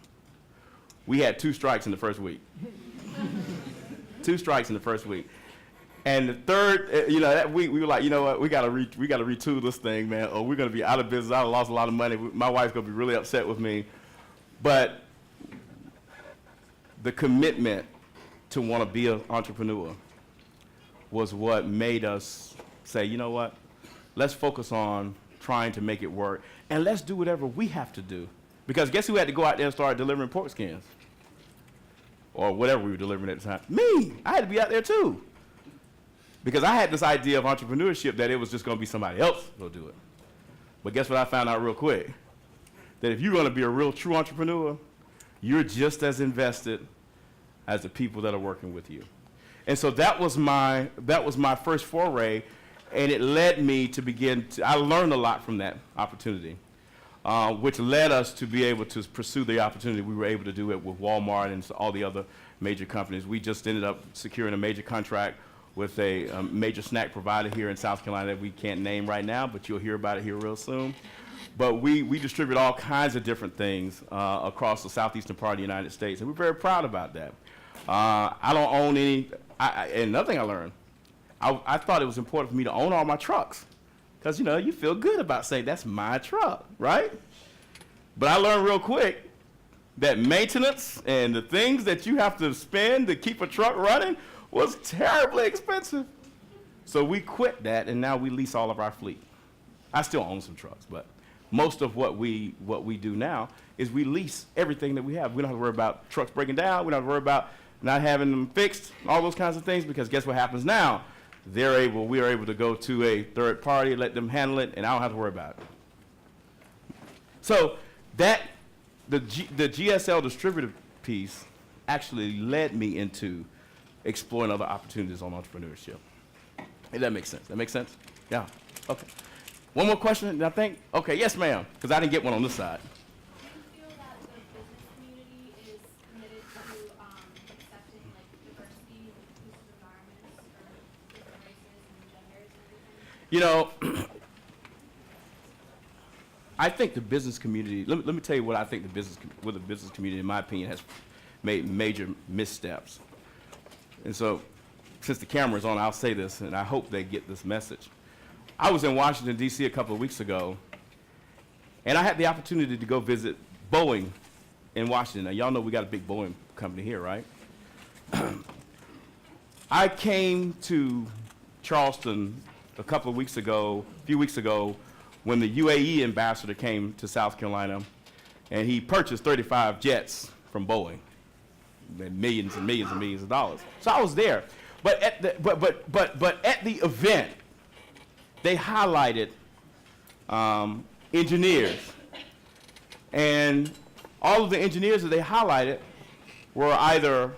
A: We had 2 strikes in the first week. 2 strikes in the first week. And the third, that week, we were like, you know what, we gotta retool this thing, man, or we're gonna be out of business. I lost a lot of money. My wife's gonna be really upset with me. But the commitment to want to be an entrepreneur was what made us say, you know what, let's focus on trying to make it work, and let's do whatever we have to do. Because guess who had to go out there and start delivering pork skins? Or whatever we were delivering at the time. Me! I had to be out there too. Because I had this idea of entrepreneurship that it was just going to be somebody else who'll do it. But guess what I found out real quick? That if you're going to be a real true entrepreneur, you're just as invested as the people that are working with you. And so that was my first foray, and it led me to I learned a lot from that opportunity, which led us to be able to pursue the opportunity. We were able to do it with Walmart and all the other major companies. We just ended up securing a major contract with a major snack provider here in South Carolina that we can't name right now, but you'll hear about it here real soon. But we distribute all kinds of different things across the southeastern part of the United States, and we're very proud about that. I don't own any, and another thing I learned, I thought it was important for me to own all my trucks, because you feel good about saying that's my truck, right? But I learned real quick that maintenance and the things that you have to spend to keep a truck running was terribly expensive. So we quit that, and now we lease all of our fleet. I still own some trucks, but most of what we do now is we lease everything that we have. We don't have to worry about trucks breaking down. We don't have to worry about not having them fixed, all those kinds of things, because guess what happens now? We are able to go to a third party, let them handle it, and I don't have to worry about it. So the GSL distributive piece actually led me into exploring other opportunities on entrepreneurship. If that makes sense. That makes sense? Yeah. Okay. One more question, I think? Okay, yes, ma'am, because I didn't get one on this side.
E: Do you feel that the business community is committed to accepting diversity and inclusive environments for different races and genders and everything?
A: I think the business community, let me tell you what I think the business community, in my opinion, has made major missteps. And so, since the camera's on, I'll say this, and I hope they get this message. I was in Washington, D.C. a couple of weeks ago, and I had the opportunity to go visit Boeing in Washington. Now, y'all know we got a big Boeing company here, right? I came to Charleston a few weeks ago, when the UAE ambassador came to South Carolina, and he purchased 35 jets from Boeing. Millions and millions and millions of dollars. So I was there, but at the event, they highlighted engineers, and all of the engineers that they highlighted were either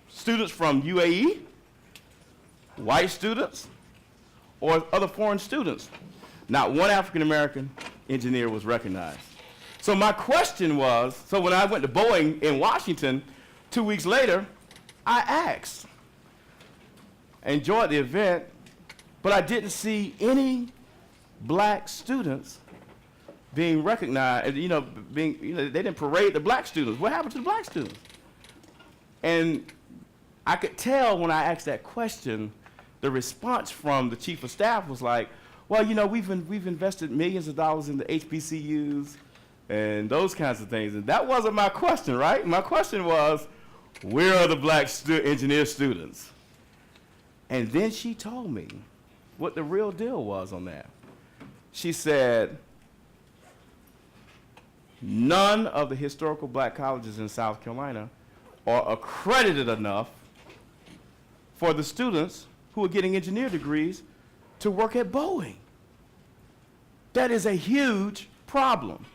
A: students from UAE, white students, or other foreign students. Not one African American engineer was recognized. So my question was, so when I went to Boeing in Washington 2 weeks later, I asked, enjoyed the event, but I didn't see any black students being recognized, they didn't parade the black students. What happened to the black students? And I could tell when I asked that question, the response from the chief of staff was like, well, you know, we've invested millions of dollars in the HBCUs and those kinds of things. And that wasn't my question, right? My question was, where are the black engineer students? And then she told me what the real deal was on that. She said, none of the historical black colleges in South Carolina are accredited enough for the students who are getting engineer degrees to work at Boeing. That is a huge problem.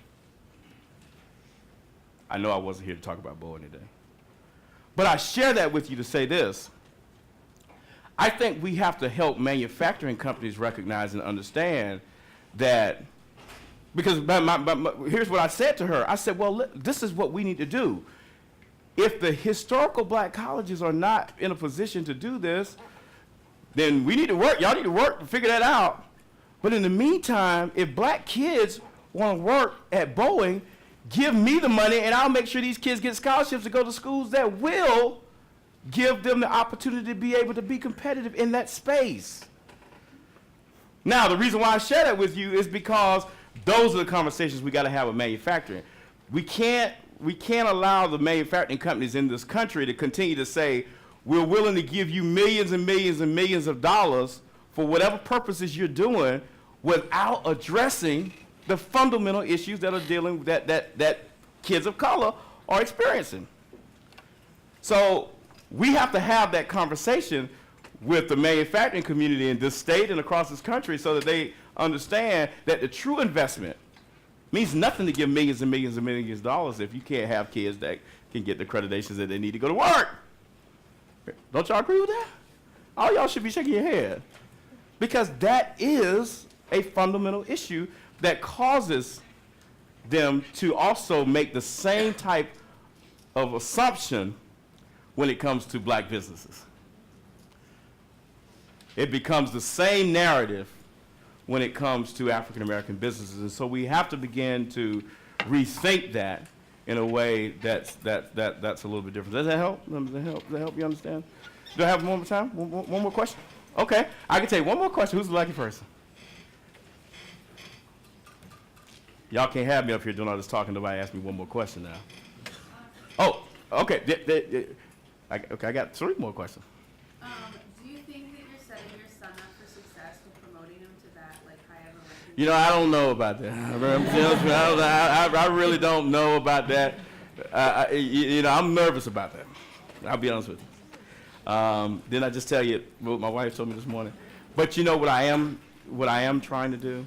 A: I know I wasn't here to talk about Boeing today. But I share that with you to say this. I think we have to help manufacturing companies recognize and understand that, because here's what I said to her. I said, well, this is what we need to do. If the historical black colleges are not in a position to do this, then we need to work. Y'all need to work to figure that out. But in the meantime, if black kids want to work at Boeing, give me the money and I'll make sure these kids get scholarships to go to schools that will give them the opportunity to be able to be competitive in that space. Now, the reason why I share that with you is because those are the conversations we got to have with manufacturing. We can't allow the manufacturing companies in this country to continue to say, we're willing to give you millions and millions and millions of dollars for whatever purposes you're doing without addressing the fundamental issues that are dealing with that kids of color are experiencing. So we have to have that conversation with the manufacturing community in this state and across this country so that they understand that the true investment means nothing to give millions and millions and millions of dollars if you can't have kids that can get the accreditations that they need to go to work. Don't y'all agree with that? All y'all should be shaking your head. Because that is a fundamental issue that causes them to also make the same type of assumption when it comes to black businesses. It becomes the same narrative when it comes to African American businesses. And so we have to begin to rethink that in a way that's a little bit different. Does that help? Does that help you understand? Do I have one more time? One more question? Okay, I can take one more question. Who's the lucky person? Y'all can't have me up here doing all this talking. Nobody asked me one more question now. Oh, okay. Okay, I got 3 more questions.
B: Do you think that you're setting your son up for success with promoting him to that like high of a ranking?
A: You know, I don't know about that. I really don't know about that. I'm nervous about that. I'll be honest with you. Didn't I just tell you what my wife told me this morning? But you know what I am trying to do?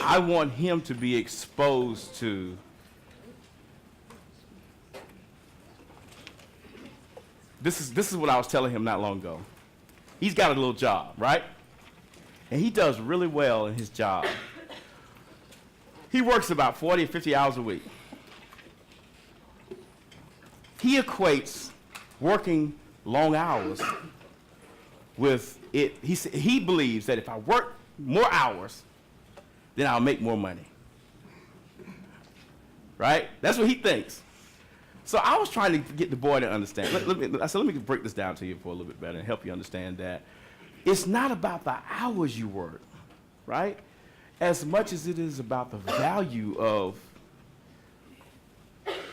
A: I want him to be exposed to this is what I was telling him not long ago. He's got a little job, right? And he does really well in his job. He works about 40 or 50 hours a week. He equates working long hours with it. He believes that if I work more hours, then I'll make more money. Right? That's what he thinks. So I was trying to get the boy to understand. Let me break this down to you for a little bit better and help you understand that it's not about the hours you work, right? As much as it is about the value of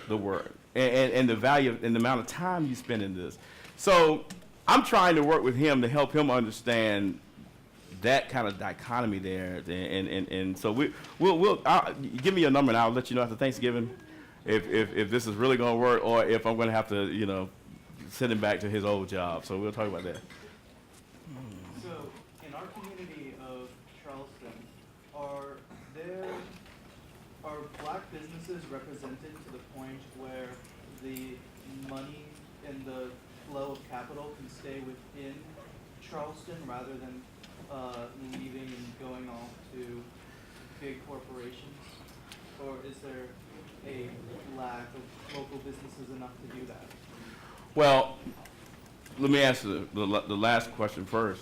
A: the work and the value and the amount of time you spend in this. So I'm trying to work with him to help him understand that kind of dichotomy there, and so we'll give me your number and I'll let you know after Thanksgiving if this is really going to work or if I'm going to have to send him back to his old job. So we'll talk about that.
G: So in our community of Charleston, are black businesses represented to the point where the money and the flow of capital can stay within Charleston rather than leaving and going off to big corporations? Or is there a lack of local businesses enough to do that?
A: Well, let me answer the last question first.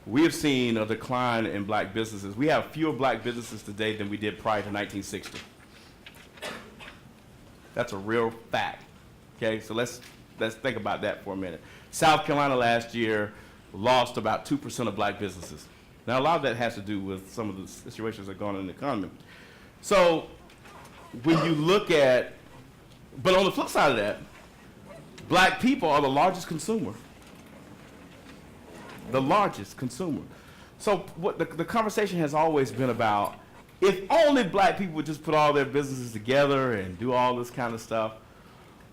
A: We have seen a decline in black businesses. We have fewer black businesses today than we did prior to 1960. That's a real fact. Okay, so let's let's think about that for a minute. South Carolina last year lost about 2% of black businesses. Now, a lot of that has to do with some of the situations that are going on in the economy. So when you look at, but on the flip side of that, black people are the largest consumer. The largest consumer. So what the conversation has always been about, if only black people would just put all their businesses together and do all this kind of stuff.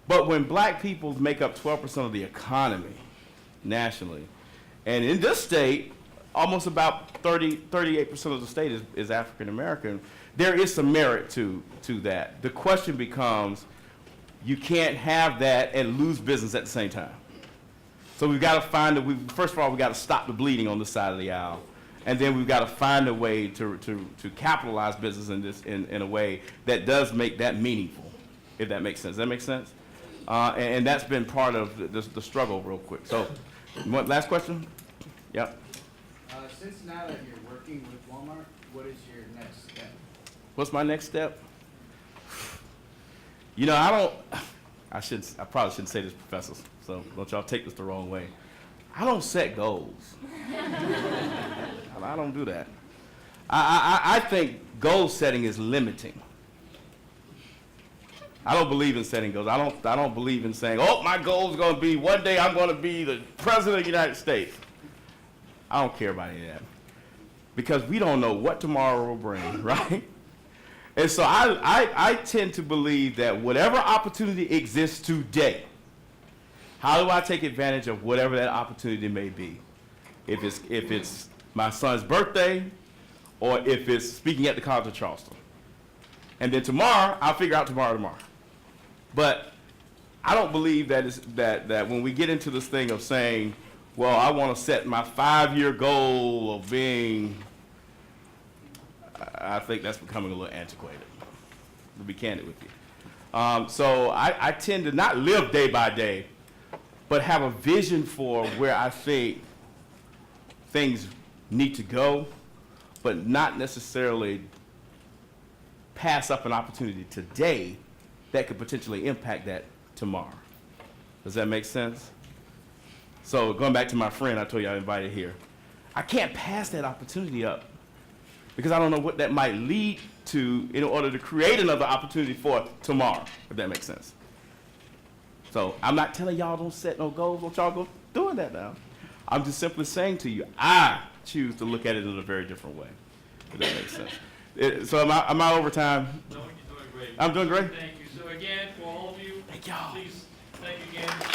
A: But when black people make up 12% of the economy nationally, and in this state, almost about 38% of the state is African American, there is some merit to that. The question becomes, you can't have that and lose business at the same time. So we've got to find first of all, we've got to stop the bleeding on this side of the aisle. And then we've got to find a way to capitalize business in a way that does make that meaningful, if that makes sense. Does that make sense? And that's been part of the struggle real quick. So, last question? Yep.
H: Since now that you're working with Walmart, what is your next step?
A: What's my next step? You know, I probably shouldn't say this, professors, so don't y'all take this the wrong way. I don't set goals. I don't do that. I think goal setting is limiting. I don't believe in setting goals. I don't believe in saying, oh, my goal is going to be one day I'm going to be the president of the United States. I don't care about any of that. Because we don't know what tomorrow will bring, right? And so I tend to believe that whatever opportunity exists today, how do I take advantage of whatever that opportunity may be? If it's my son's birthday, or if it's speaking at the College of Charleston. And then tomorrow, I'll figure out tomorrow. But I don't believe that when we get into this thing of saying, well, I want to set my 5-year goal of being, I think that's becoming a little antiquated, to be candid with you. So I tend to not live day by day, but have a vision for where I think things need to go, but not necessarily pass up an opportunity today that could potentially impact that tomorrow. Does that make sense? So going back to my friend I told you I invited here, I can't pass that opportunity up because I don't know what that might lead to in order to create another opportunity for tomorrow, if that makes sense. So I'm not telling y'all don't set no goals, don't y'all go doing that now. I'm just simply saying to you, I choose to look at it in a very different way, if that makes sense. So am I over time?
I: No, you're doing great.
A: I'm doing great?
I: Thank you. So again, for all of you,
A: Thank y'all.
I: please, thank you again.